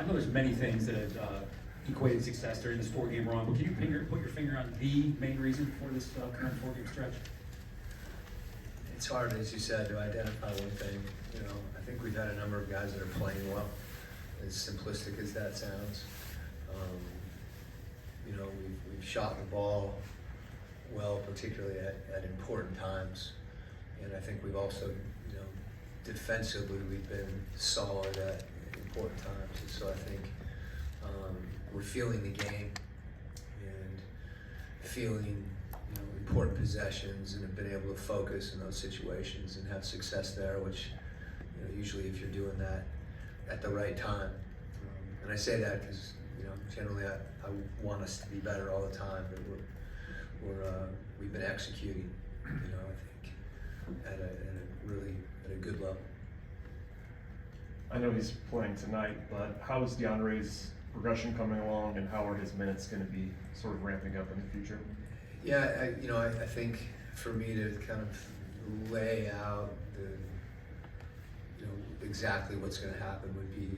know there's many things that have equated success during this four-game run, but can you put your finger on the main reason for this current four-game stretch? It's hard, as you said, to identify one thing. You know, I think we've had a number of guys that are playing well, as simplistic as that sounds. You know, we've shot the ball well, particularly at important times. And I think we've also, you know, defensively, we've been solid at important times. And so I think we're feeling the game and feeling, you know, important possessions, and have been able to focus in those situations and have success there, which, you know, usually if you're doing that at the right time. And I say that because, you know, generally I want us to be better all the time, but we've been executing, you know, I think at a good level. I know he's playing tonight, but how is DeAndre's progression coming along, and how are his minutes going to be sort of ramping up in the future? Yeah, I think for me to kind of lay out the, you know, exactly what's going to happen would be,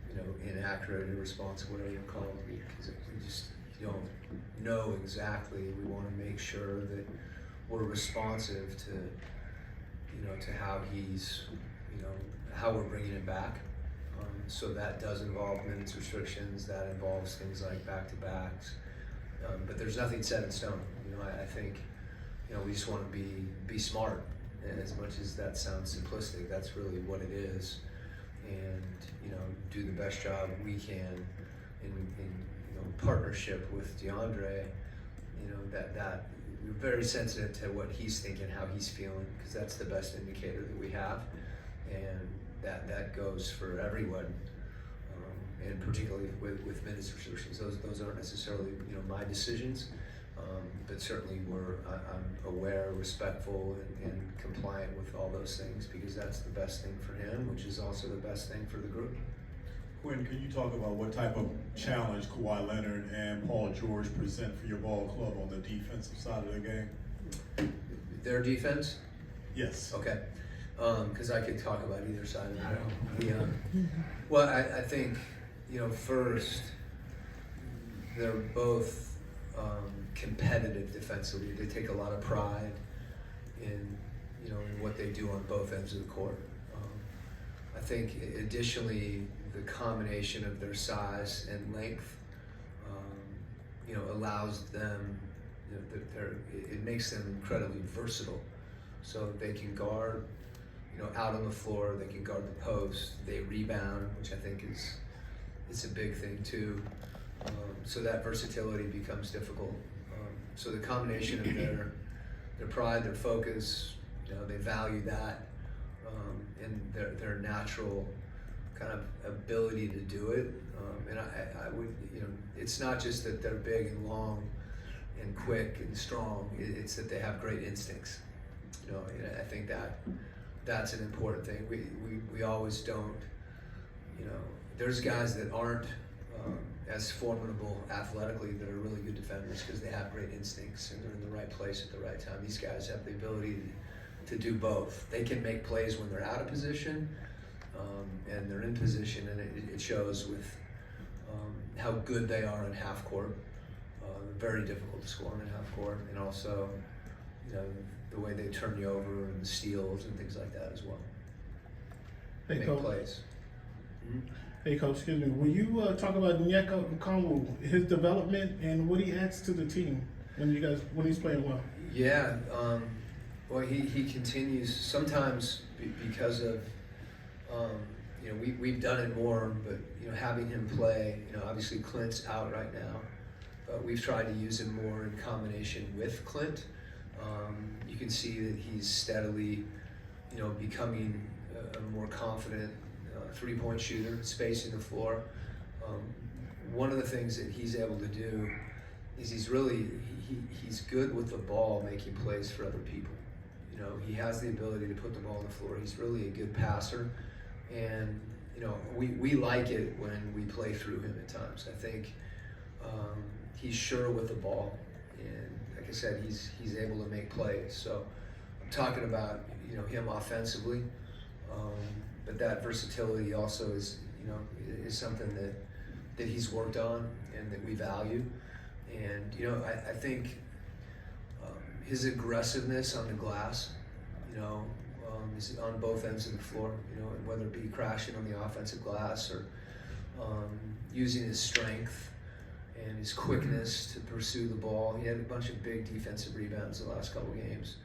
you know, inaccurate, irresponsible, whatever you call it, because we just don't know exactly. We want to make sure that we're responsive to, you know, to how he's, you know, how we're bringing him back. So that does involve minutes restrictions, that involves things like back-to-backs, but there's nothing set in stone. You know, I think, you know, we just want to be smart, and as much as that sounds simplistic, that's really what it is, and, you know, do the best job we can in you know, partnership with DeAndre. You know, that we're very sensitive to what he's thinking, how he's feeling, because that's the best indicator that we have, and that goes for everyone, and particularly with minutes restrictions. Those aren't necessarily, you know, my decisions, but certainly I'm aware, respectful, and compliant with all those things, because that's the best thing for him, which is also the best thing for the group. Quin, can you talk about what type of challenge Kawhi Leonard and Paul George present for your ball club on the defensive side of the game? Their defense? Yes. Okay. Because I could talk about either side of it. Well, I think, you know, first, they're both competitive defensively. They take a lot of pride in, you know, in what they do on both ends of the court. I think additionally, the combination of their size and length, you know, allows them, you know, it makes them incredibly versatile. So they can guard, you know, out on the floor, they can guard the post, they rebound, which I think is a big thing too. So that versatility becomes difficult. So the combination of their pride, their focus, you know, they value that, and their natural kind of ability to do it. And I would, you know, it's not just that they're big and long and quick and strong, it's that they have great instincts. You know, and I think that's an important thing. We always don't, you know, there's guys that aren't as formidable athletically that are really good defenders because they have great instincts and they're in the right place at the right time. These guys have the ability to do both. They can make plays when they're out of position, and they're in position, and it shows with how good they are in half court. Very difficult to score in half court, and also, you know, the way they turn you over and the steals and things like that as well. Hey, Make Coach. plays. Mm-hmm. Hey, Coach, excuse me. Will you talk about Onyeka Okongwu, his development, and what he adds to the team when he's playing well? Yeah, well, he continues sometimes because of, you know, we've done it more, but, you know, having him play, you know, obviously Clint's out right now, but we've tried to use him more in combination with Clint. You can see that he's steadily, you know, becoming a more confident three-point shooter, spacing the floor. One of the things that he's able to do is he's good with the ball, making plays for other people. You know, he has the ability to put the ball on the floor. He's really a good passer, and, you know, we like it when we play through him at times. I think he's sure with the ball, and like I said, he's able to make plays. So I'm talking about, you know, him offensively. but that versatility also is, you know, is something that he's worked on and that we value. And, you know, I think his aggressiveness on the glass, you know, is on both ends of the floor, you know, and whether it be crashing on the offensive glass or using his strength and his quickness to pursue the ball. He had a bunch of big defensive rebounds the last couple games.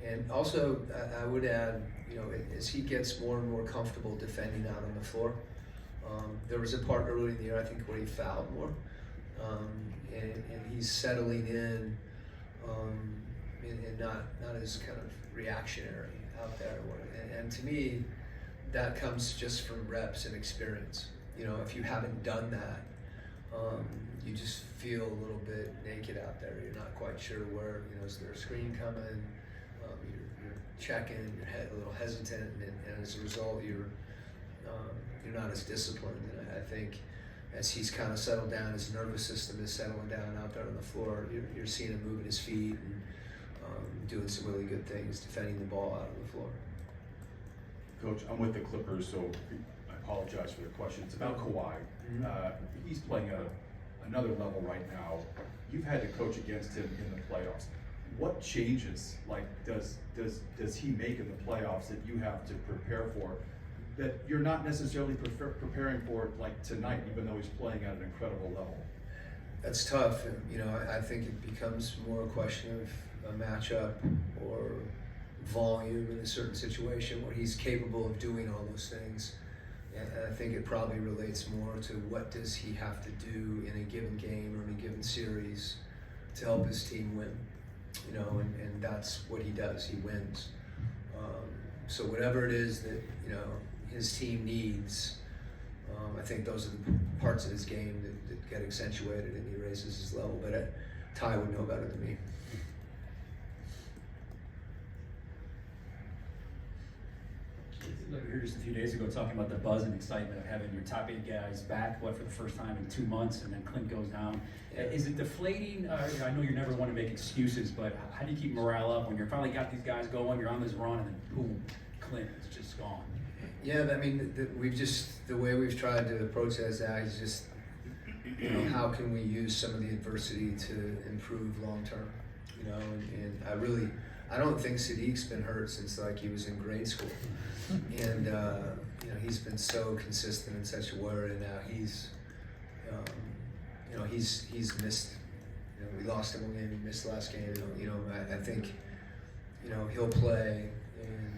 And also, I would add, you know, as he gets more and more comfortable defending out on the floor, there was a part early in the year, I think, where he fouled more. And he's settling in and not as kind of reactionary out there. And to me, that comes just from reps and experience. You know, if you haven't done that, you just feel a little bit naked out there. You're not quite sure where, you know, is there a screen coming? You're checking, you're a little hesitant, and as a result, you're not as disciplined. And I think as he's kind of settled down, his nervous system is settling down out there on the floor. You're seeing him moving his feet and doing some really good things, defending the ball out on the floor. Coach, I'm with the Clippers, so I apologize for the question. It's about Kawhi. He's playing at another level right now. You've had to coach against him in the playoffs. What changes, like, does he make in the playoffs that you have to prepare for, that you're not necessarily preparing for, like tonight, even though he's playing at an incredible level? That's tough. You know, I think it becomes more a question of a matchup or volume in a certain situation where he's capable of doing all those things. And I think it probably relates more to what does he have to do in a given game or in a given series to help his team win. You know, and that's what he does. He wins. So whatever it is that, you know, his team needs, I think those are the parts of his game that get accentuated and he raises his level. But Ty would know better than me. We were here just a few days ago talking about the buzz and excitement of having your top 8 guys back, for the first time in 2 months, and then Clint goes down. Is it deflating? I know you never want to make excuses, but how do you keep morale up when you're finally got these guys going, you're on this run, and then boom, Clint is just gone? Yeah, I mean, the way we've tried to approach that, Zach, is just, you know, how can we use some of the adversity to improve long term? You know, and I don't think Sadiq's been hurt since like he was in grade school, and you know, he's been so consistent in such a way, and now he's missed. You know, we lost him one game, he missed the last game. You know, I think, you know, he'll play,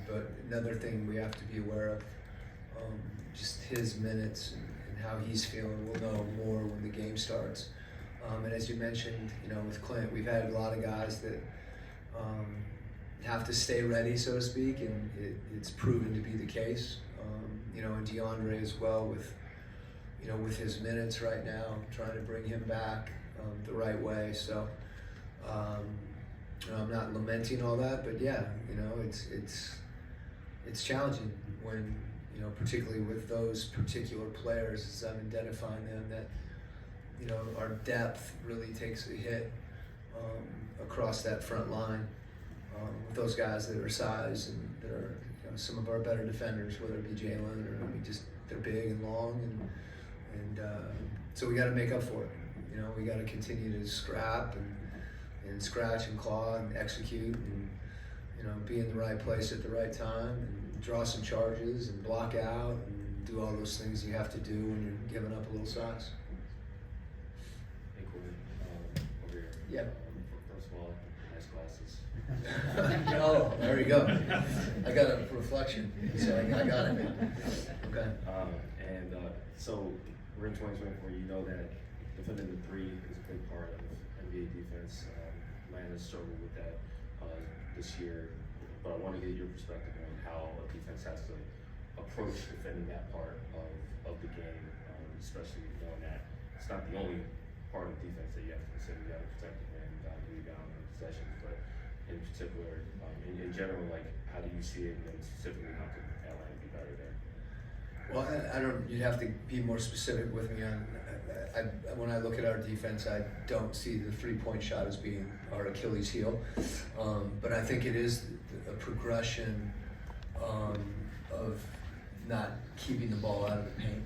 but another thing we have to be aware of, just his minutes and how he's feeling. We'll know more when the game starts. And as you mentioned, you know, with Clint, we've had a lot of guys that have to stay ready, so to speak, and it's proven to be the case. You know, and DeAndre as well with, you know, with his minutes right now, trying to bring him back the right way. So you know, I'm not lamenting all that, but yeah, you know, it's challenging when, you know, particularly with those particular players, as I'm identifying them, that, you know, our depth really takes a hit across that front line with those guys that are size and that are, you know, some of our better defenders, whether it be Jalen or they're big and long, and so we got to make up for it. You know, we got to continue to scrap and scratch and claw and execute and, you know, be in the right place at the right time and draw some charges and block out and do all those things you have to do when you're giving up a little size. Hey, Quin, over here. Yeah. First of all, nice glasses. Oh, there you go. I got a reflection, so I got it. Okay. So we're in 2024. You know that defending the 3 is a big part of NBA defense. Atlanta's struggled with that this year, but I want to get your perspective on how a defense has to approach defending that part of the game, especially knowing that it's not the only part of defense that you have to consider. You have to protect the man, rebound, and possessions, but in particular, in general, like, how do you see it, and specifically how can Atlanta be better there? Well, I don't. You'd have to be more specific with me on. When I look at our defense, I don't see the 3-point shot as being our Achilles heel, but I think it is a progression of not keeping the ball out of the paint.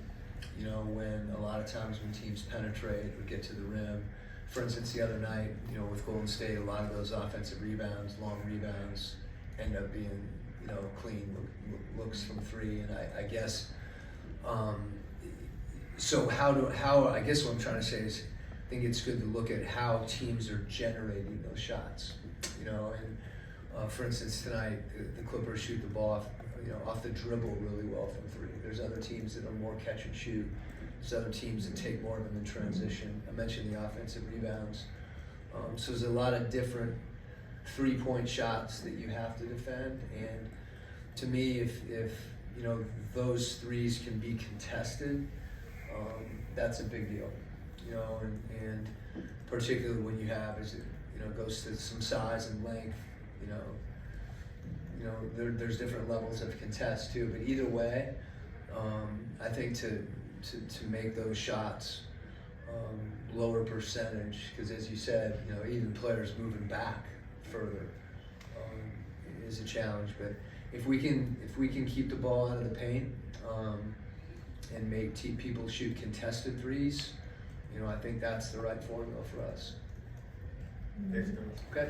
You know, when a lot of times when teams penetrate or get to the rim, for instance, the other night, you know, with Golden State, a lot of those offensive rebounds, long rebounds, end up being, you know, clean looks from three. And I guess, so I guess what I'm trying to say is, I think it's good to look at how teams are generating those shots. You know, and for instance, tonight the Clippers shoot the ball off, you know, off the dribble really well from three. There's other teams that are more catch and shoot. There's other teams that take more of them in transition. I mentioned the offensive rebounds. So there's a lot of different 3-point shots that you have to defend. And to me, if you know those threes can be contested, that's a big deal. You know, and particularly when you have, as it, you know, goes to some size and length. You know, there's different levels of contest too. But either way, I think to make those shots lower percentage, because as you said, you know, even players moving back further is a challenge. But if we can keep the ball out of the paint and make people shoot contested threes, you know, I think that's the right formula for us. Okay.